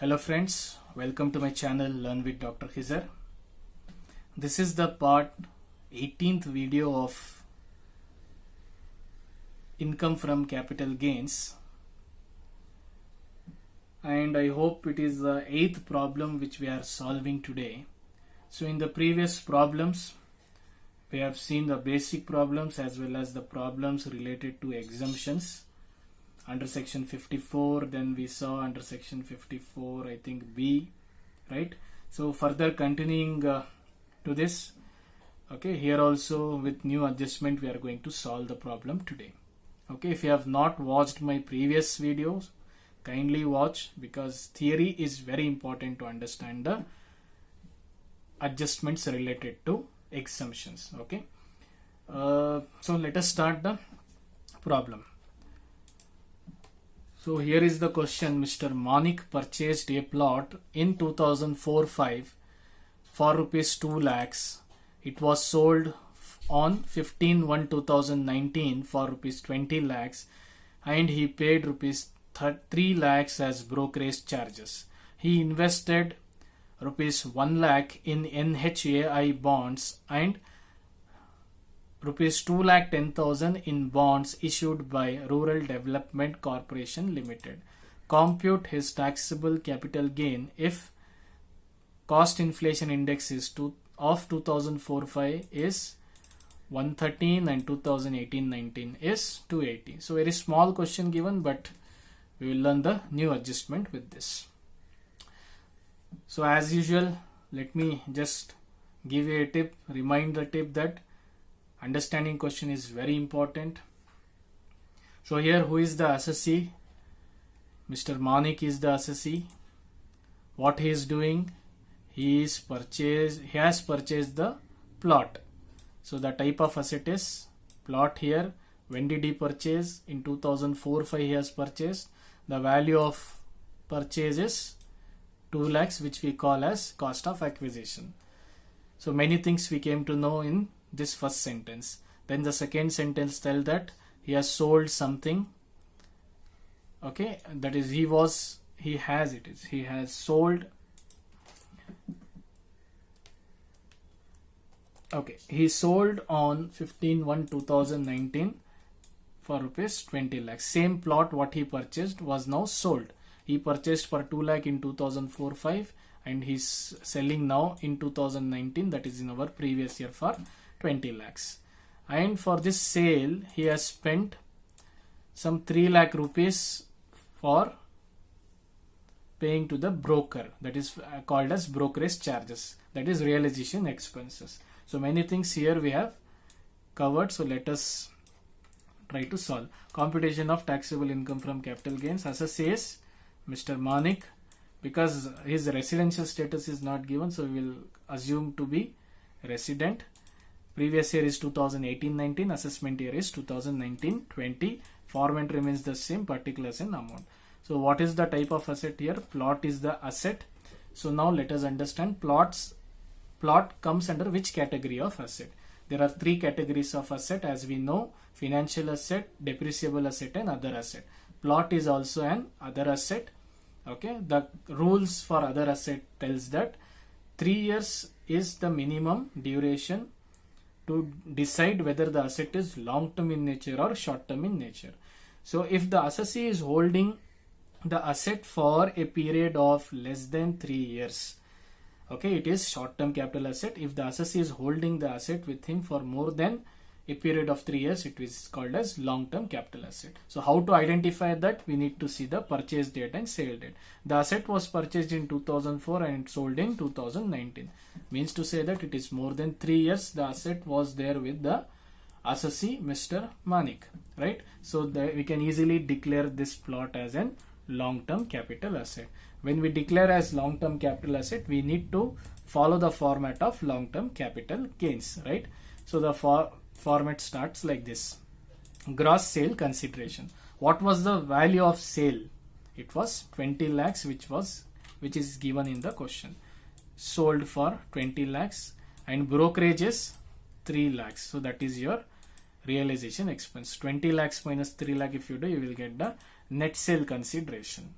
Hello friends, welcome to my channel Learn with Dr. Khizar. This is the part 18th video of income from capital gains, and I hope it is the 8th problem which we are solving today. So in the previous problems we have seen the basic problems as well as the problems related to exemptions under section 54, then we saw under section 54 I think B, right? So further continuing to this, okay, here also with new adjustment we are going to solve the problem today. Okay, if you have not watched my previous videos, kindly watch, because theory is very important to understand the adjustments related to exemptions. Okay, so let us start the problem. So here is the question. Mr. Manik purchased a plot in 2004-5 for rupees 2 lakhs. It was sold on 15/1/2019 for rupees 20 lakhs and he paid rupees 3 lakhs as brokerage charges. He invested rupees 1 lakh in NHAI bonds and rupees 2,10,000 in bonds issued by Rural Development Corporation Limited. Compute his taxable capital gain if cost inflation index is of 2004-5 is 113 and 2018-19 is 280. So very small question given, but we will learn the new adjustment with this. So as usual, let me just give you a tip, remind the tip that understanding question is very important. So here, who is the assessee? Mr. Manik is the assessee. What he is doing? He has purchased the plot. So the type of asset is plot here. When did he purchase? In 2004-5 he has purchased. The value of purchase is 2 lakhs, which we call as cost of acquisition. So many things we came to know in this first sentence. Then the second sentence tells that he has sold something. Okay, that is he has sold. Okay, he sold on 15/1/2019 for rupees 20 lakhs. Same plot what he purchased was now sold. He purchased for 2 lakh in 2004-5 and he's selling now in 2019, that is in our previous year, for 20 lakhs. And for this sale he has spent some 3 lakh rupees for paying to the broker, that is called as brokerage charges, that is realization expenses. So many things here we have covered. So let us try to solve. Computation of taxable income from capital gains. Assessee is Mr. Manik. Because his residential status is not given, so we will assume to be resident. Previous year is 2018-19, assessment year is 2019-20. Format remains the same, particulars and amount. So what is the type of asset here? Plot is the asset. So now let us understand plot comes under which category of asset. There are 3 categories of asset, as we know: financial asset, depreciable asset and other asset. Plot is also an other asset. Okay, the rules for other asset tells that 3 years is the minimum duration to decide whether the asset is long term in nature or short term in nature. So if the assessee is holding the asset for a period of less than 3 years, okay, it is short term capital asset. If the assessee is holding the asset with him for more than a period of 3 years, it is called as long term capital asset. So how to identify that? We need to see the purchase date and sale date. The asset was purchased in 2004 and sold in 2019. Means to say that it is more than 3 years the asset was there with the assessee, Mr. Manik, right? So we can easily declare this plot as an long term capital asset. When we declare as long term capital asset, we need to follow the format of long term capital gains, right? So the format starts like this. Gross sale consideration. What was the value of sale? It was 20 lakhs, which is given in the question. Sold for 20 lakhs and brokerage is 3 lakhs. So that is your realization expense. 20 lakhs minus 3 lakh if you do, you will get the net sale consideration,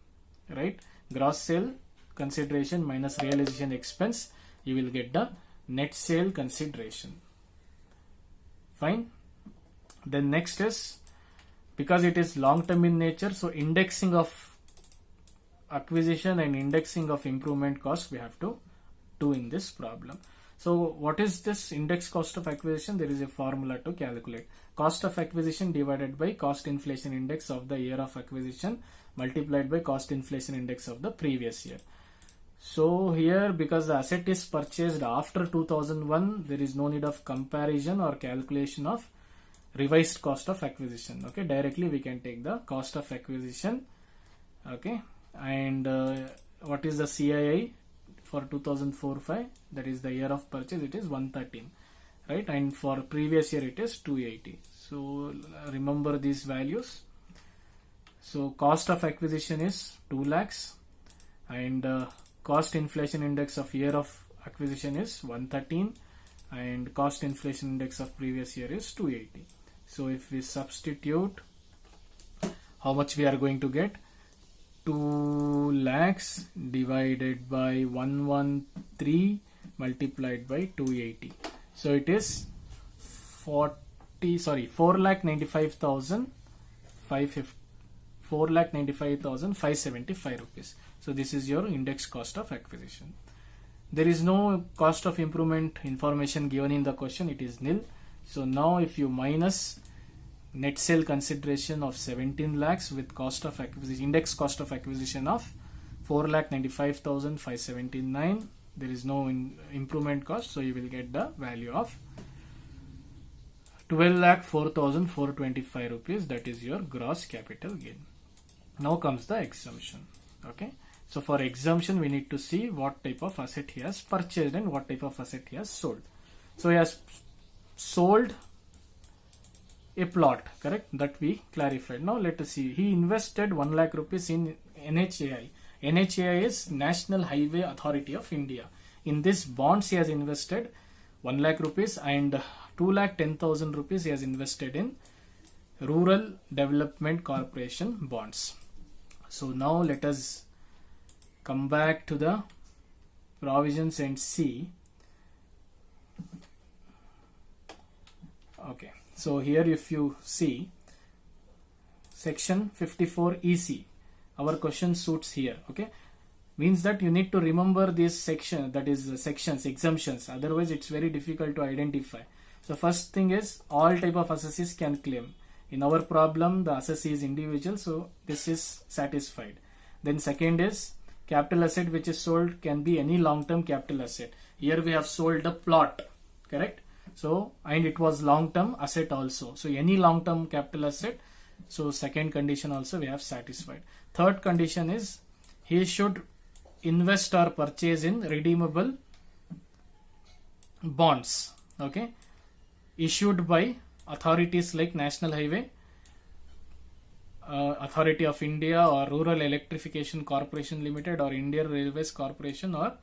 right? Gross sale consideration minus realization expense, you will get the net sale consideration. Fine. Then next is, because it is long term in nature, so indexing of acquisition and indexing of improvement cost we have to do in this problem. So what is this index cost of acquisition? There is a formula to calculate. Cost of acquisition divided by cost inflation index of the year of acquisition multiplied by cost inflation index of the previous year. So here, because the asset is purchased after 2001, there is no need of comparison or calculation of revised cost of acquisition. Okay, directly we can take the cost of acquisition. Okay, and what is the CII for 2004-5? That is the year of purchase, it is 113, right? And for previous year it is 280. So remember these values. So cost of acquisition is 2 lakhs and cost inflation index of year of acquisition is 113 and cost inflation index of previous year is 280. So if we substitute, how much we are going to get? 2 lakhs divided by 113 multiplied by 280. So it is 4,95,575 rupees. So this is your index cost of acquisition. There is no cost of improvement information given in the question, it is nil. So now if you minus net sale consideration of 17 lakhs with cost of acquisition, index cost of acquisition of 4,95,579, there is no improvement cost, so you will get the value of 12,04,425 rupees. That is your gross capital gain. Now comes the exemption. Okay, so for exemption we need to see what type of asset he has purchased and what type of asset he has sold. So he has sold a plot, correct? That we clarified. Now let us see. He invested 1 lakh rupees in NHAI. NHAI is National Highway Authority of India. In this bonds he has invested 1 lakh rupees and 2,10,000 rupees he has invested in Rural Development Corporation bonds. So now let us come back to the provisions and see. Okay, so here if you see section 54 EC, our question suits here. Okay, means that you need to remember this section, that is sections, exemptions, otherwise it's very difficult to identify. So first thing is, all type of assessees can claim. In our problem the assessee is individual, so this is satisfied. Then second is, capital asset which is sold can be any long term capital asset. Here we have sold the plot, correct? So, and it was long term asset also, so any long term capital asset. So second condition also we have satisfied. Third condition is, he should invest or purchase in redeemable bonds, okay, issued by authorities like National Highway Authority of India or Rural Electrification Corporation Limited or Indian Railways Corporation or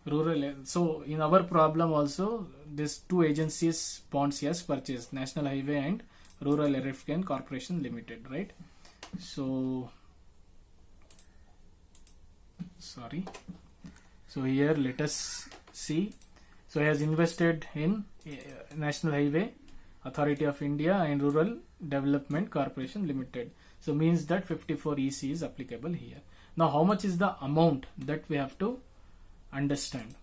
Rural. So in our problem also, these two agencies bonds he has purchased, National Highway and Rural Electrification Corporation Limited, right? So sorry, so here let us see. So he has invested in National Highway Authority of India and Rural Development Corporation Limited. So means that 54 EC is applicable here. Now how much is the amount, that we have to understand,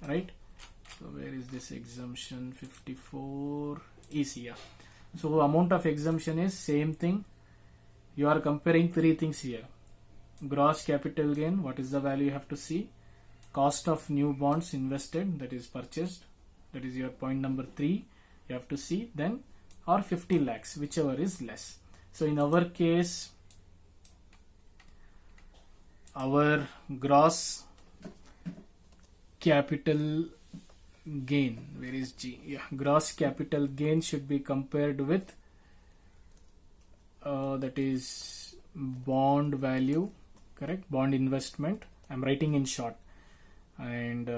right? So where is this exemption? 54 EC. Yeah. So amount of exemption is same thing. You are comparing three things here. Gross capital gain, what is the value you have to see. Cost of new bonds invested, that is purchased, that is your point number 3. You have to see, then or 50 lakhs, whichever is less. So in our case, our gross capital gain, where is G? Yeah, gross capital gain should be compared with that is bond value, correct? Bond investment, I'm writing in short, and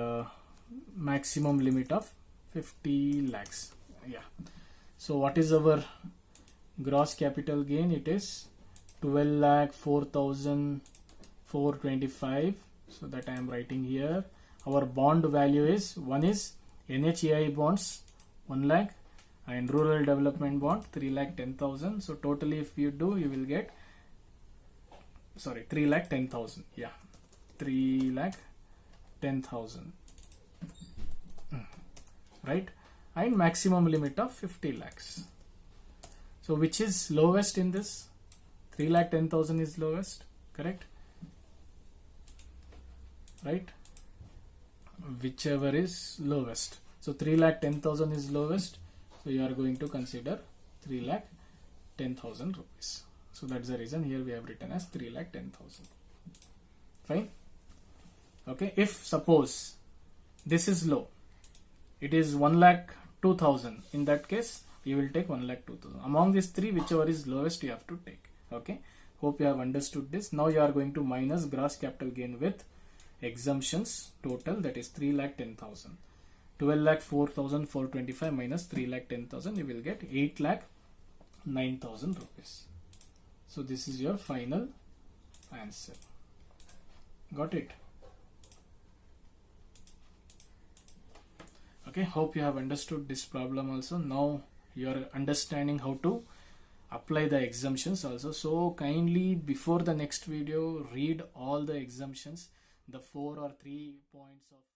maximum limit of 50 lakhs. Yeah. So what is our gross capital gain? It is 12,04,425 So that I am writing here. Our bond value is, one is NHAI bonds 1 lakh and rural development bond 3,10,000. So totally if you do, you will get, sorry, 3,10,000. Yeah, 3,10,000. Right? And maximum limit of 50 lakhs. So which is lowest in this? 3,10,000 is lowest, correct? Right? Whichever is lowest. So 3,10,000 is lowest. So you are going to consider 3,10,000 rupees. So that's the reason here we have written as 3,10,000. Fine. Okay. If suppose this is low, it is 1,02,000. In that case, you will take 1,02,000. Among these three, whichever is lowest, you have to take. Okay. Hope you have understood this. Now you are going to minus gross capital gain with exemptions total, that is 3,10,000. 12,04,425 minus 3,10,000, you will get 8,09,000 rupees. So this is your final answer. Got it? Okay, hope you have understood this problem also. Now you are understanding how to apply the exemptions also. So kindly, before the next video, read all the exemptions, the 4 or 3 points of